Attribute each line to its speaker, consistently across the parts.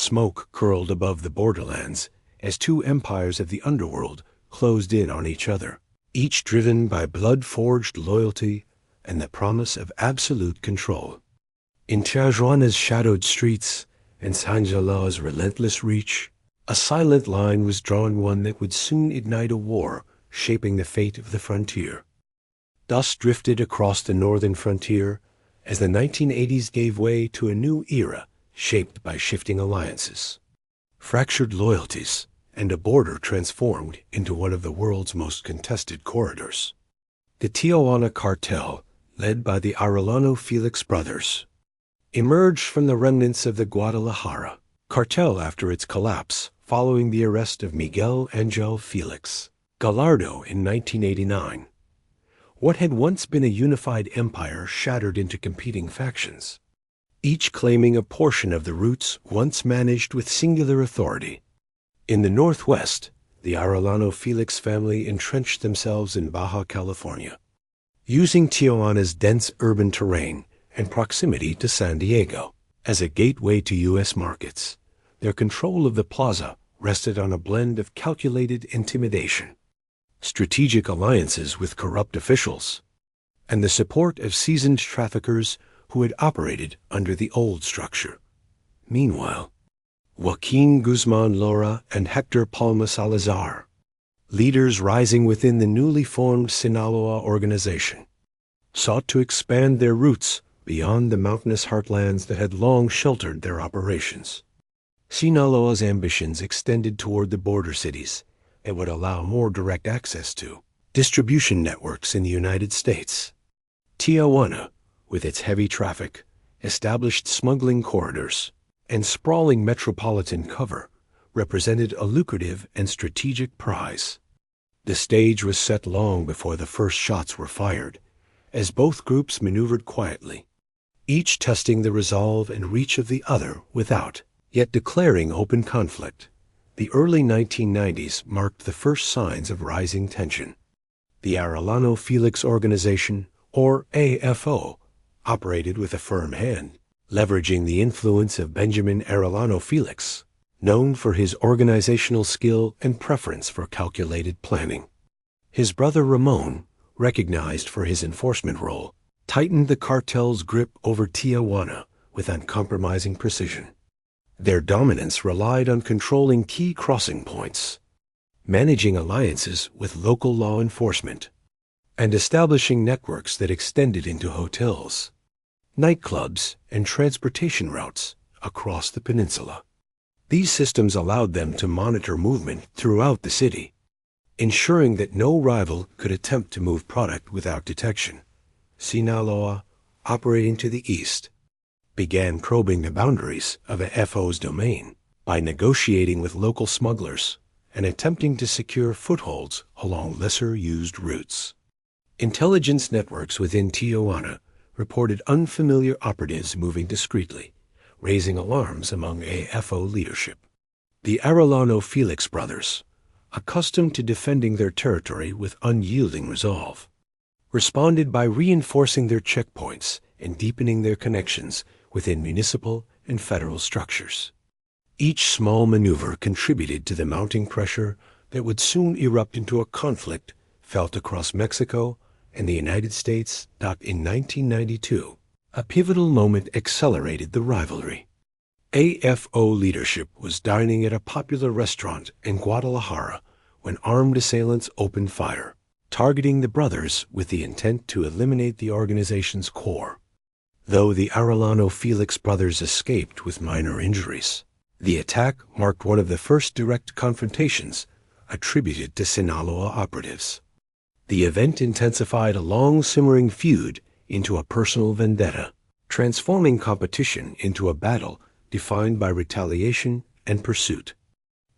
Speaker 1: smoke curled above the borderlands as two empires of the underworld closed in on each other, each driven by blood-forged loyalty and the promise of absolute control. In Tijuana's shadowed streets and Sinaloa's relentless reach, a silent line was drawn, one that would soon ignite a war shaping the fate of the frontier. Dust drifted across the northern frontier as the 1980s gave way to a new era shaped by shifting alliances, fractured loyalties, and a border transformed into one of the world's most contested corridors. The Tijuana cartel, led by the Arellano Félix brothers, emerged from the remnants of the Guadalajara cartel after its collapse following the arrest of Miguel Angel Félix Gallardo in 1989. What had once been a unified empire shattered into competing factions, each claiming a portion of the roots once managed with singular authority. In the Northwest, the Arellano Félix family entrenched themselves in Baja California, using Tijuana's dense urban terrain and proximity to San Diego as a gateway to U.S. markets. Their control of the plaza rested on a blend of calculated intimidation, strategic alliances with corrupt officials, and the support of seasoned traffickers who had operated under the old structure. Meanwhile, Joaquin Guzman Lora and Hector Palma Salazar, leaders rising within the newly formed Sinaloa organization, sought to expand their roots beyond the mountainous heartlands that had long sheltered their operations. Sinaloa's ambitions extended toward the border cities and would allow more direct access to distribution networks in the United States. Tijuana, with its heavy traffic, established smuggling corridors, and sprawling metropolitan cover, represented a lucrative and strategic prize. The stage was set long before the first shots were fired, as both groups maneuvered quietly, each testing the resolve and reach of the other without yet declaring open conflict. The early 1990s marked the first signs of rising tension. The Arellano Félix organization, or AFO, operated with a firm hand, leveraging the influence of Benjamin Arellano Félix, known for his organizational skill and preference for calculated planning. His brother Ramon, recognized for his enforcement role, tightened the cartel's grip over Tijuana with uncompromising precision. Their dominance relied on controlling key crossing points, managing alliances with local law enforcement, and establishing networks that extended into hotels, nightclubs, and transportation routes across the peninsula. These systems allowed them to monitor movement throughout the city, ensuring that no rival could attempt to move product without detection. Sinaloa, operating to the east, began probing the boundaries of AFO's domain by negotiating with local smugglers and attempting to secure footholds along lesser-used routes. Intelligence networks within Tijuana reported unfamiliar operatives moving discreetly, raising alarms among AFO leadership. The Arellano Félix brothers, accustomed to defending their territory with unyielding resolve, responded by reinforcing their checkpoints and deepening their connections within municipal and federal structures. Each small maneuver contributed to the mounting pressure that would soon erupt into a conflict felt across Mexico and the United States. In 1992, a pivotal moment accelerated the rivalry. AFO leadership was dining at a popular restaurant in Guadalajara when armed assailants opened fire, targeting the brothers with the intent to eliminate the organization's core. Though the Arellano Félix brothers escaped with minor injuries, the attack marked one of the first direct confrontations attributed to Sinaloa operatives. The event intensified a long-simmering feud into a personal vendetta, transforming competition into a battle defined by retaliation and pursuit.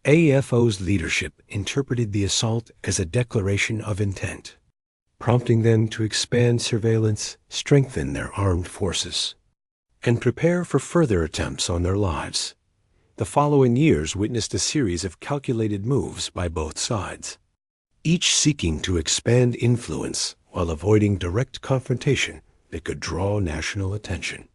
Speaker 1: AFO's leadership interpreted the assault as a declaration of intent, prompting them to expand surveillance, strengthen their armed forces, and prepare for further attempts on their lives. The following years witnessed a series of calculated moves by both sides, each seeking to expand influence while avoiding direct confrontation that could draw national attention.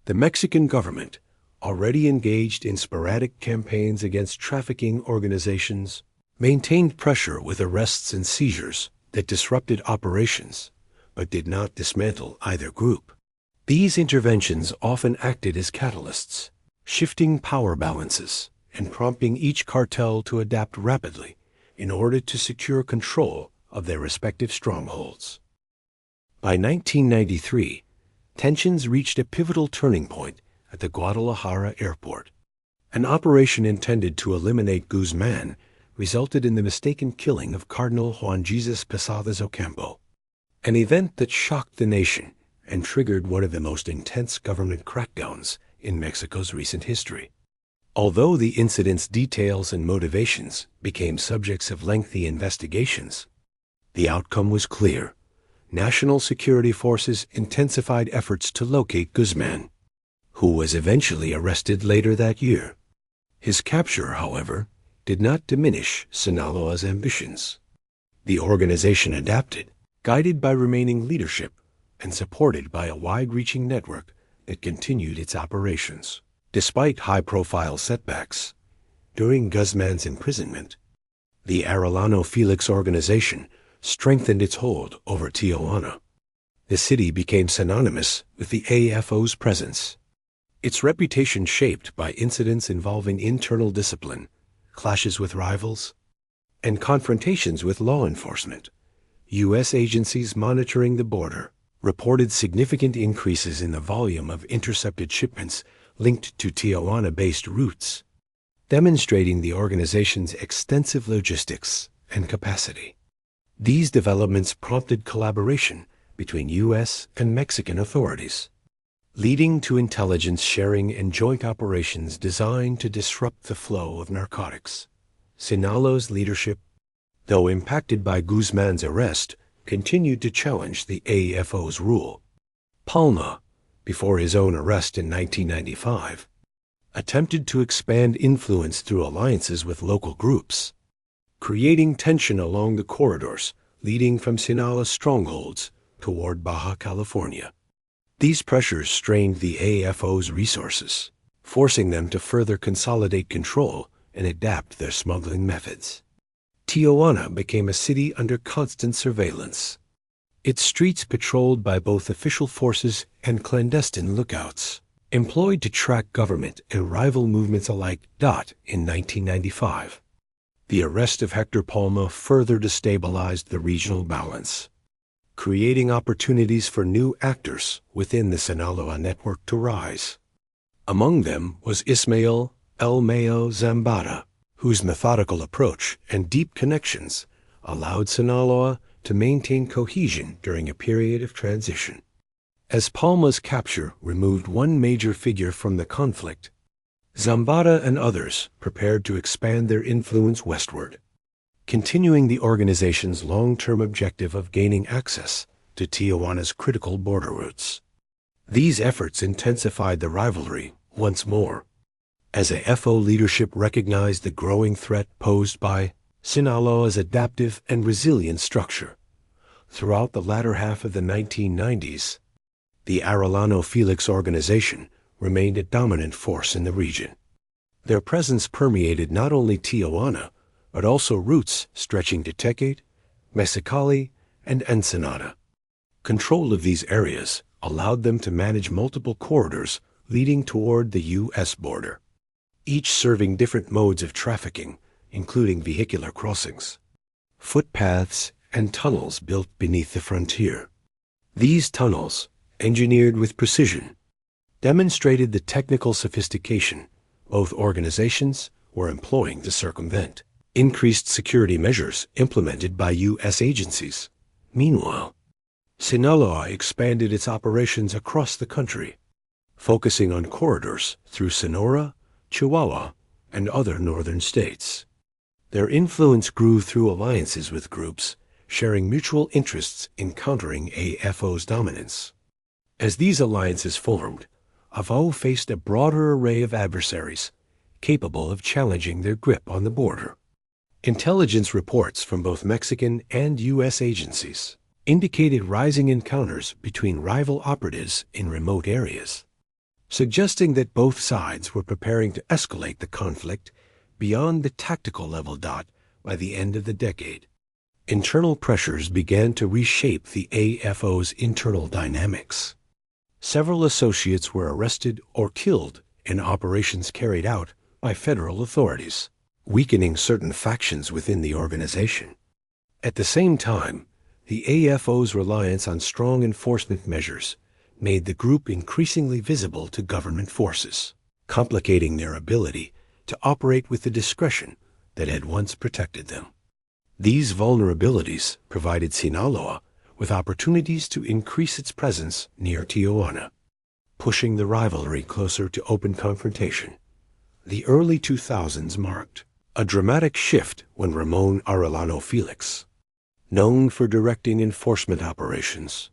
Speaker 1: The Mexican government, already engaged in sporadic campaigns against trafficking organizations, maintained pressure with arrests and seizures that disrupted operations, but did not dismantle either group. These interventions often acted as catalysts, shifting power balances and prompting each cartel to adapt rapidly in order to secure control of their respective strongholds. By 1993, tensions reached a pivotal turning point at the Guadalajara airport. An operation intended to eliminate Guzman resulted in the mistaken killing of Cardinal Juan Jesus Posadas Ocampo, an event that shocked the nation and triggered one of the most intense government crackdowns in Mexico's recent history. Although the incident's details and motivations became subjects of lengthy investigations, the outcome was clear. National security forces intensified efforts to locate Guzman, who was eventually arrested later that year. His capture, however, did not diminish Sinaloa's ambitions. The organization adapted, guided by remaining leadership and supported by a wide-reaching network that continued its operations. Despite high-profile setbacks, during Guzman's imprisonment, the Arellano Félix organization strengthened its hold over Tijuana. The city became synonymous with the AFO's presence, its reputation shaped by incidents involving internal discipline, clashes with rivals, and confrontations with law enforcement. U.S. agencies monitoring the border reported significant increases in the volume of intercepted shipments linked to Tijuana-based routes, demonstrating the organization's extensive logistics and capacity. These developments prompted collaboration between U.S. and Mexican authorities, leading to intelligence sharing and joint operations designed to disrupt the flow of narcotics. Sinaloa's leadership, though impacted by Guzman's arrest, continued to challenge the AFO's rule. Palma, before his own arrest in 1995, attempted to expand influence through alliances with local groups, creating tension along the corridors leading from Sinaloa's strongholds toward Baja California. These pressures strained the AFO's resources, forcing them to further consolidate control and adapt their smuggling methods. Tijuana became a city under constant surveillance, its streets patrolled by both official forces and clandestine lookouts, employed to track government and rival movements alike. In 1995, the arrest of Hector Palma further destabilized the regional balance, creating opportunities for new actors within the Sinaloa network to rise. Among them was Ismael El Mayo Zambada, whose methodical approach and deep connections allowed Sinaloa to maintain cohesion during a period of transition. As Palma's capture removed one major figure from the conflict, Zambada and others prepared to expand their influence westward, continuing the organization's long-term objective of gaining access to Tijuana's critical border routes. These efforts intensified the rivalry once more, as AFO leadership recognized the growing threat posed by Sinaloa's adaptive and resilient structure. Throughout the latter half of the 1990s, the Arellano Félix organization remained a dominant force in the region. Their presence permeated not only Tijuana, but also routes stretching to Tecate, Mexicali, and Ensenada. Control of these areas allowed them to manage multiple corridors leading toward the U.S. border, each serving different modes of trafficking, including vehicular crossings, footpaths, and tunnels built beneath the frontier. These tunnels, engineered with precision, demonstrated the technical sophistication both organizations were employing to circumvent increased security measures implemented by U.S. agencies. Meanwhile, Sinaloa expanded its operations across the country, focusing on corridors through Sonora, Chihuahua, and other northern states. Their influence grew through alliances with groups sharing mutual interests in countering AFO's dominance. As these alliances formed, AFO faced a broader array of adversaries capable of challenging their grip on the border. Intelligence reports from both Mexican and U.S. agencies indicated rising encounters between rival operatives in remote areas, suggesting that both sides were preparing to escalate the conflict beyond the tactical level. By the end of the decade, internal pressures began to reshape the AFO's internal dynamics. Several associates were arrested or killed in operations carried out by federal authorities, weakening certain factions within the organization. At the same time, the AFO's reliance on strong enforcement measures made the group increasingly visible to government forces, complicating their ability to operate with the discretion that had once protected them. These vulnerabilities provided Sinaloa with opportunities to increase its presence near Tijuana, pushing the rivalry closer to open confrontation. The early 2000s marked a dramatic shift when Ramon Arellano Félix, known for directing enforcement operations,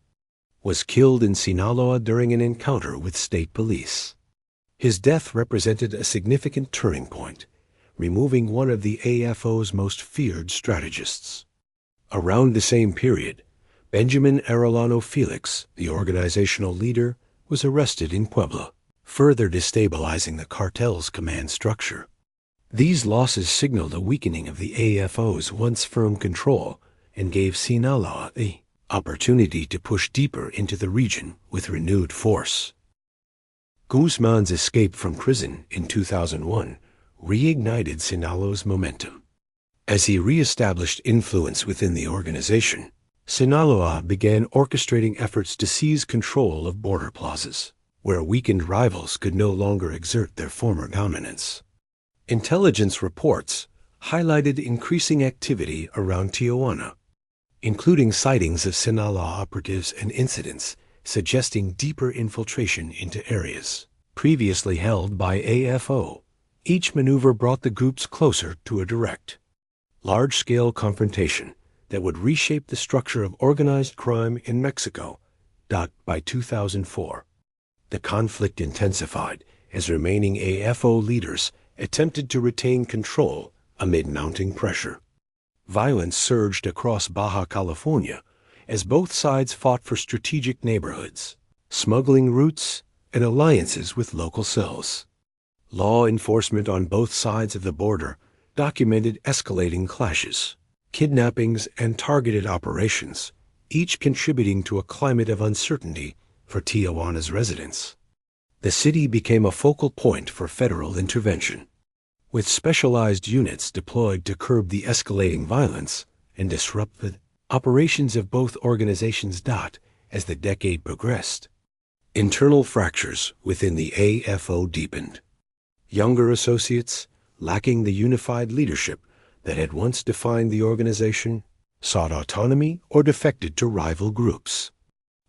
Speaker 1: was killed in Sinaloa during an encounter with state police. His death represented a significant turning point, removing one of the AFO's most feared strategists. Around the same period, Benjamin Arellano Félix, the organizational leader, was arrested in Puebla, further destabilizing the cartel's command structure. These losses signaled a weakening of the AFO's once firm control and gave Sinaloa the opportunity to push deeper into the region with renewed force. Guzman's escape from prison in 2001 reignited Sinaloa's momentum. As he re-established influence within the organization, Sinaloa began orchestrating efforts to seize control of border plazas, where weakened rivals could no longer exert their former dominance. Intelligence reports highlighted increasing activity around Tijuana, including sightings of Sinaloa operatives and incidents suggesting deeper infiltration into areas previously held by AFO. Each maneuver brought the groups closer to a direct, large-scale confrontation that would reshape the structure of organized crime in Mexico. By 2004, the conflict intensified as remaining AFO leaders attempted to retain control amid mounting pressure. Violence surged across Baja California as both sides fought for strategic neighborhoods, smuggling routes, and alliances with local cells. Law enforcement on both sides of the border documented escalating clashes, kidnappings, and targeted operations, each contributing to a climate of uncertainty for Tijuana's residents. The city became a focal point for federal intervention, with specialized units deployed to curb the escalating violence and disrupt the operations of both organizations. As the decade progressed, internal fractures within the AFO deepened. Younger associates, lacking the unified leadership that had once defined the organization, sought autonomy or defected to rival groups.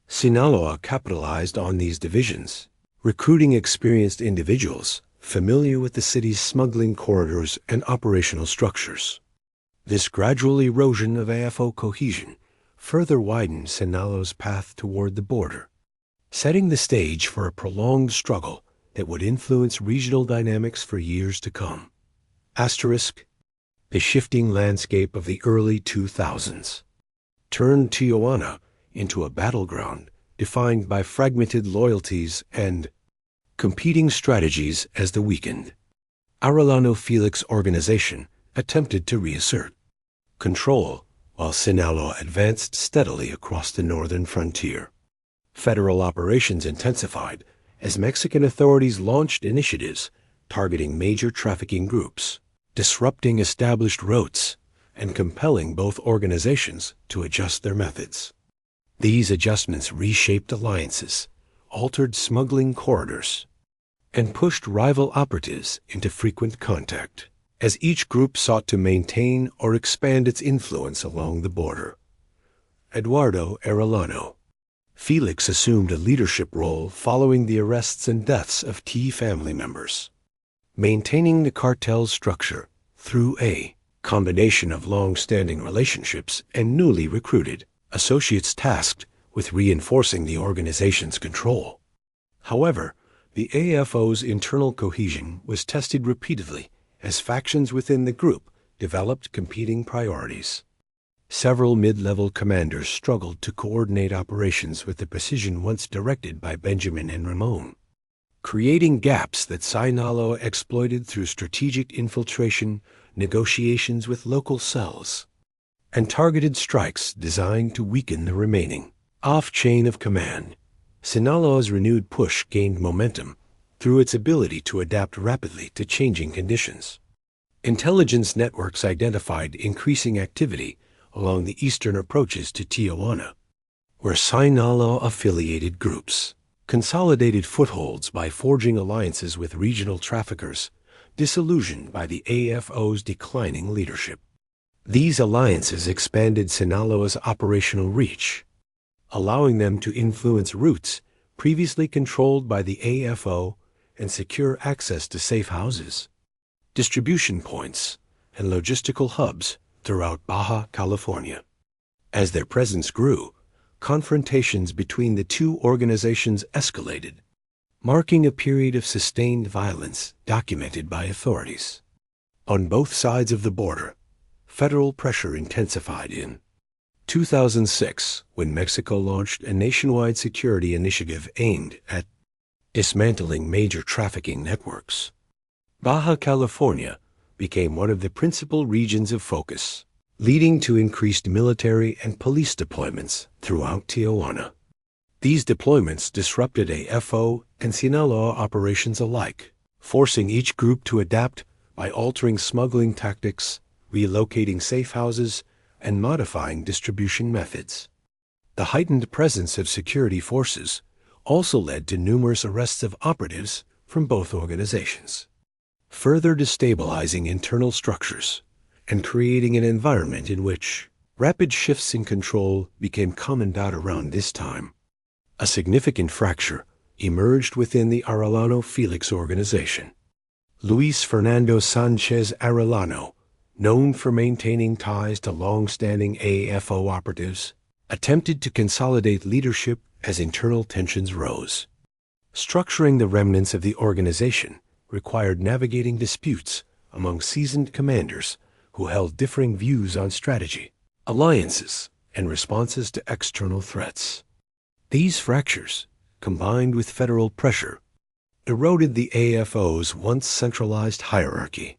Speaker 1: Sinaloa capitalized on these divisions, recruiting experienced individuals familiar with the city's smuggling corridors and operational structures. This gradual erosion of AFO cohesion further widened Sinaloa's path toward the border, setting the stage for a prolonged struggle that would influence regional dynamics for years to come. The shifting landscape of the early 2000s turned Tijuana into a battleground defined by fragmented loyalties and competing strategies. As the weakened Arellano Félix organization attempted to reassert control, while Sinaloa advanced steadily across the northern frontier. Federal operations intensified as Mexican authorities launched initiatives targeting major trafficking groups, disrupting established routes, and compelling both organizations to adjust their methods. These adjustments reshaped alliances, altered smuggling corridors, and pushed rival operatives into frequent contact, as each group sought to maintain or expand its influence along the border. Eduardo Arellano Félix assumed a leadership role following the arrests and deaths of key family members, maintaining the cartel's structure through a combination of long-standing relationships and newly recruited associates tasked with reinforcing the organization's control. However, the AFO's internal cohesion was tested repeatedly as factions within the group developed competing priorities. Several mid-level commanders struggled to coordinate operations with the precision once directed by Benjamin and Ramon, creating gaps that Sinaloa exploited through strategic infiltration, negotiations with local cells, and targeted strikes designed to weaken the remaining off-chain of command. Sinaloa's renewed push gained momentum through its ability to adapt rapidly to changing conditions. Intelligence networks identified increasing activity along the eastern approaches to Tijuana, where Sinaloa-affiliated groups consolidated footholds by forging alliances with regional traffickers, disillusioned by the AFO's declining leadership. These alliances expanded Sinaloa's operational reach, allowing them to influence routes previously controlled by the AFO and secure access to safe houses, distribution points, and logistical hubs throughout Baja California. As their presence grew, confrontations between the two organizations escalated, marking a period of sustained violence documented by authorities. On both sides of the border, federal pressure intensified in 2006 when Mexico launched a nationwide security initiative aimed at dismantling major trafficking networks. Baja California became one of the principal regions of focus, leading to increased military and police deployments throughout Tijuana. These deployments disrupted AFO and Sinaloa operations alike, forcing each group to adapt by altering smuggling tactics, relocating safe houses, and modifying distribution methods. The heightened presence of security forces also led to numerous arrests of operatives from both organizations, further destabilizing internal structures and creating an environment in which rapid shifts in control became commoned out around this time. A significant fracture emerged within the Arellano Félix organization. Luis Fernando Sanchez Arellano, known for maintaining ties to long-standing AFO operatives, attempted to consolidate leadership as internal tensions rose. Structuring the remnants of the organization required navigating disputes among seasoned commanders who held differing views on strategy, alliances, and responses to external threats. These fractures, combined with federal pressure, eroded the AFO's once centralized hierarchy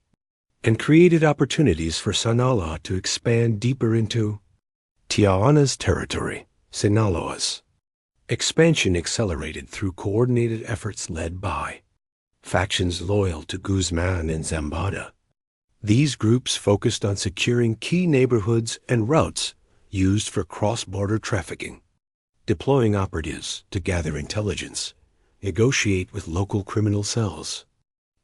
Speaker 1: and created opportunities for Sinaloa to expand deeper into Tijuana's territory. Sinaloa's expansion accelerated through coordinated efforts led by factions loyal to Guzman and Zambada. These groups focused on securing key neighborhoods and routes used for cross-border trafficking, deploying operatives to gather intelligence, negotiate with local criminal cells,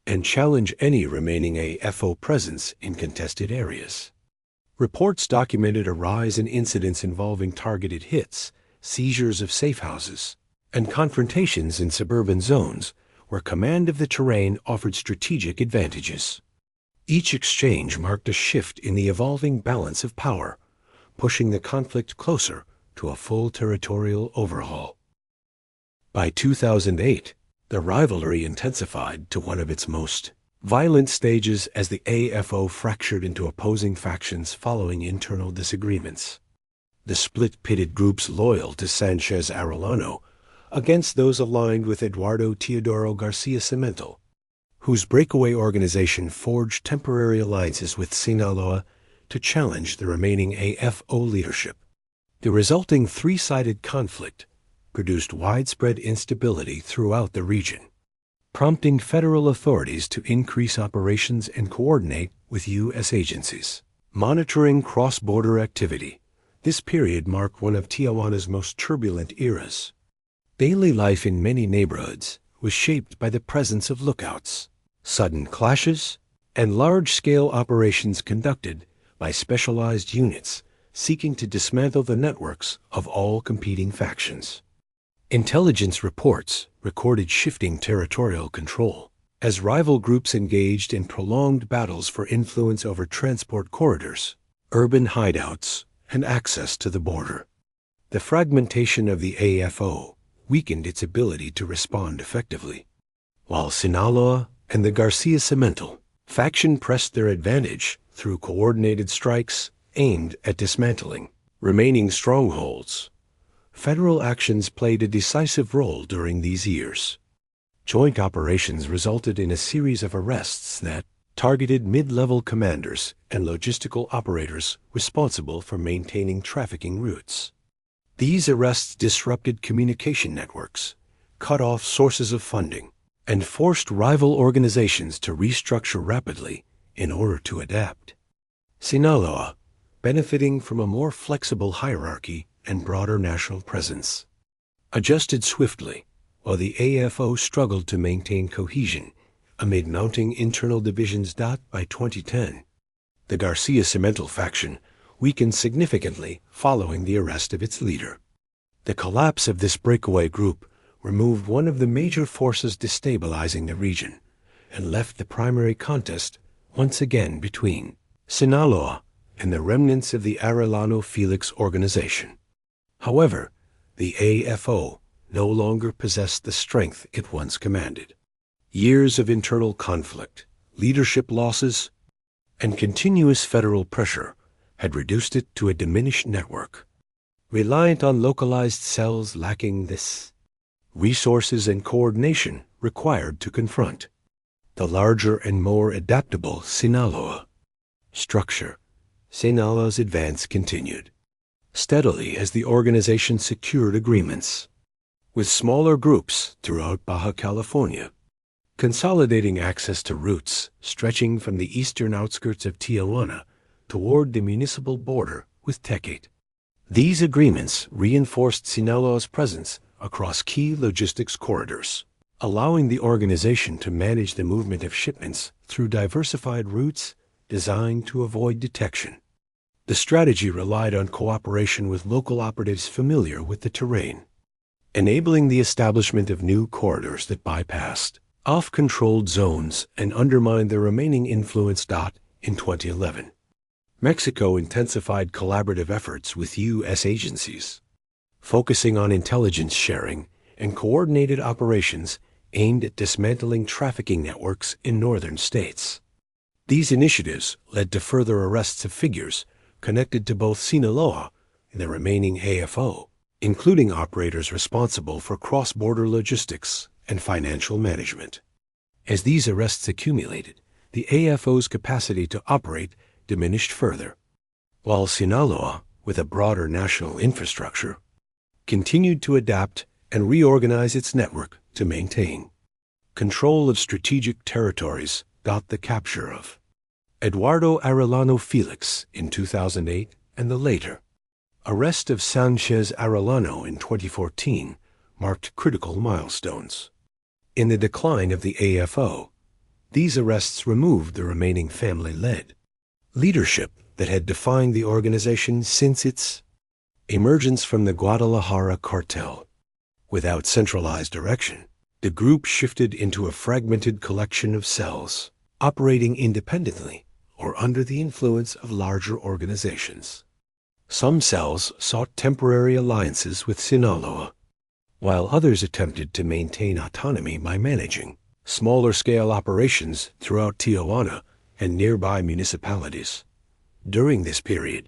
Speaker 1: and challenge any remaining AFO presence in contested areas. Reports documented a rise in incidents involving targeted hits, seizures of safe houses, and confrontations in suburban zones where command of the terrain offered strategic advantages. Each exchange marked a shift in the evolving balance of power, pushing the conflict closer to a full territorial overhaul. By 2008, the rivalry intensified to one of its most violent stages as the AFO fractured into opposing factions following internal disagreements. The split pitted groups loyal to Sanchez Arellano against those aligned with Eduardo Teodoro Garcia Cemental, whose breakaway organization forged temporary alliances with Sinaloa to challenge the remaining AFO leadership. The resulting three-sided conflict produced widespread instability throughout the region, prompting federal authorities to increase operations and coordinate with U.S. agencies monitoring cross-border activity. This period marked one of Tijuana's most turbulent eras. Daily life in many neighborhoods was shaped by the presence of lookouts, sudden clashes, and large-scale operations conducted by specialized units seeking to dismantle the networks of all competing factions. Intelligence reports recorded shifting territorial control as rival groups engaged in prolonged battles for influence over transport corridors, urban hideouts, and access to the border. The fragmentation of the AFO weakened its ability to respond effectively, while Sinaloa and the Garcia Cemental faction pressed their advantage through coordinated strikes aimed at dismantling remaining strongholds. Federal actions played a decisive role during these years. Joint operations resulted in a series of arrests that targeted mid-level commanders and logistical operators responsible for maintaining trafficking routes. These arrests disrupted communication networks, cut off sources of funding, and forced rival organizations to restructure rapidly in order to adapt. Sinaloa, benefiting from a more flexible hierarchy and broader national presence, adjusted swiftly, while the AFO struggled to maintain cohesion amid mounting internal divisions. By 2010, the Garcia Cimental faction weakened significantly following the arrest of its leader. The collapse of this breakaway group removed one of the major forces destabilizing the region and left the primary contest once again between Sinaloa and the remnants of the Arellano Félix organization. However, the AFO no longer possessed the strength it once commanded. Years of internal conflict, leadership losses, and continuous federal pressure had reduced it to a diminished network, reliant on localized cells lacking this resources and coordination required to confront the larger and more adaptable Sinaloa structure. Sinaloa's advance continued steadily as the organization secured agreements with smaller groups throughout Baja California, consolidating access to routes stretching from the eastern outskirts of Tijuana toward the municipal border with Tecate. These agreements reinforced Sinaloa's presence across key logistics corridors, allowing the organization to manage the movement of shipments through diversified routes designed to avoid detection. The strategy relied on cooperation with local operatives familiar with the terrain, enabling the establishment of new corridors that bypassed off-controlled zones and undermined the remaining influence. In 2011, Mexico intensified collaborative efforts with U.S. agencies, focusing on intelligence sharing and coordinated operations aimed at dismantling trafficking networks in northern states. These initiatives led to further arrests of figures connected to both Sinaloa and the remaining AFO, including operators responsible for cross-border logistics and financial management. As these arrests accumulated, the AFO's capacity to operate diminished further, while Sinaloa, with a broader national infrastructure, continued to adapt and reorganize its network to maintain control of strategic territories. The capture of Eduardo Arellano Félix in 2008 and the later arrest of Sanchez Arellano in 2014 marked critical milestones. In the decline of the AFO, these arrests removed the remaining family-led leadership that had defined the organization since its emergence from the Guadalajara cartel. Without centralized direction, the group shifted into a fragmented collection of cells, operating independently or under the influence of larger organizations. Some cells sought temporary alliances with Sinaloa, while others attempted to maintain autonomy by managing smaller-scale operations throughout Tijuana and nearby municipalities. During this period,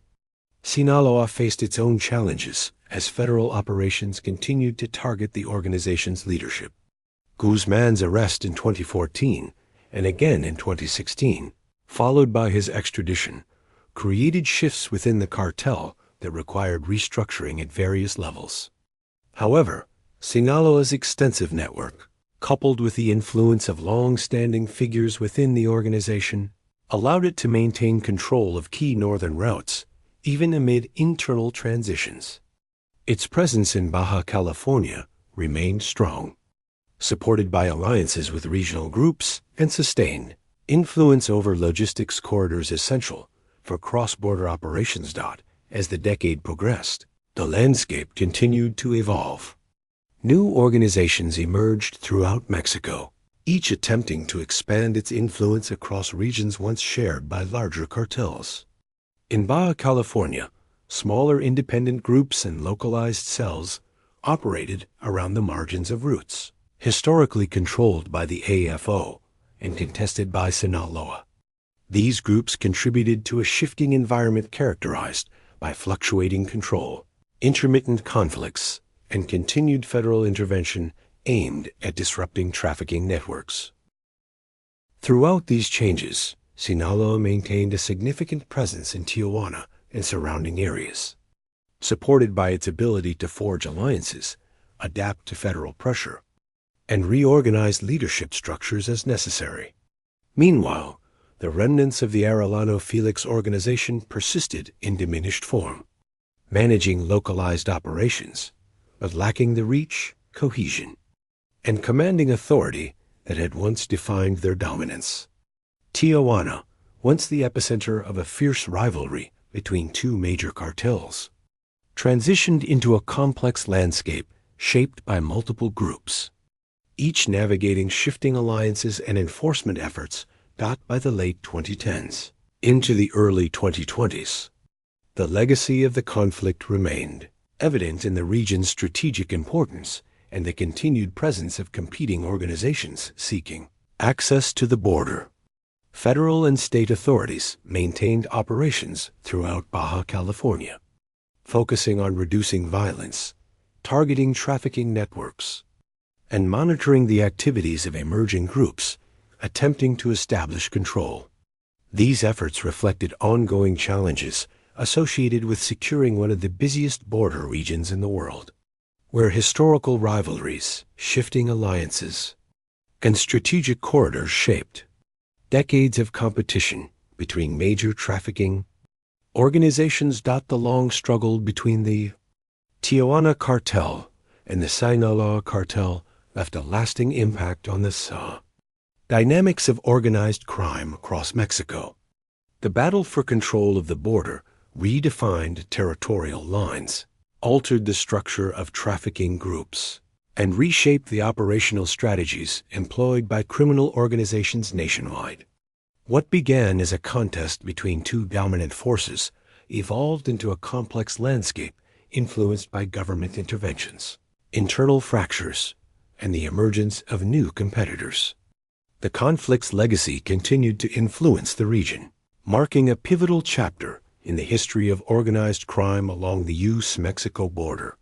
Speaker 1: Sinaloa faced its own challenges as federal operations continued to target the organization's leadership. Guzman's arrest in 2014 and again in 2016, followed by his extradition, created shifts within the cartel that required restructuring at various levels. However, Sinaloa's extensive network, coupled with the influence of long-standing figures within the organization, allowed it to maintain control of key northern routes, even amid internal transitions. Its presence in Baja California remained strong, supported by alliances with regional groups and sustained influence over logistics corridors essential for cross-border operations. As the decade progressed, the landscape continued to evolve. New organizations emerged throughout Mexico, each attempting to expand its influence across regions once shared by larger cartels. In Baja California, smaller independent groups and localized cells operated around the margins of routes, historically controlled by the AFO and contested by Sinaloa. These groups contributed to a shifting environment characterized by fluctuating control, intermittent conflicts, and continued federal intervention aimed at disrupting trafficking networks. Throughout these changes, Sinaloa maintained a significant presence in Tijuana and surrounding areas. Supported by its ability to forge alliances, adapt to federal pressure, and reorganize leadership structures as necessary. Meanwhile, the remnants of the Arellano Félix organization persisted in diminished form, managing localized operations, but lacking the reach, cohesion, and commanding authority that had once defined their dominance. Tijuana, once the epicenter of a fierce rivalry between two major cartels, transitioned into a complex landscape shaped by multiple groups, each navigating shifting alliances and enforcement efforts got by the late 2010s into the early 2020s. The legacy of the conflict remained, evident in the region's strategic importance and the continued presence of competing organizations seeking access to the border. Federal and state authorities maintained operations throughout Baja California, focusing on reducing violence, targeting trafficking networks, and monitoring the activities of emerging groups attempting to establish control. These efforts reflected ongoing challenges associated with securing one of the busiest border regions in the world, where historical rivalries, shifting alliances, and strategic corridors shaped decades of competition between major trafficking organizations. The long struggle between the Tijuana cartel and the Sinaloa cartel left a lasting impact on the dynamics of organized crime across Mexico. The battle for control of the border redefined territorial lines, altered the structure of trafficking groups, and reshaped the operational strategies employed by criminal organizations nationwide. What began as a contest between two dominant forces evolved into a complex landscape influenced by government interventions, internal fractures, and the emergence of new competitors. The conflict's legacy continued to influence the region, marking a pivotal chapter in the history of organized crime along the U.S.-Mexico border.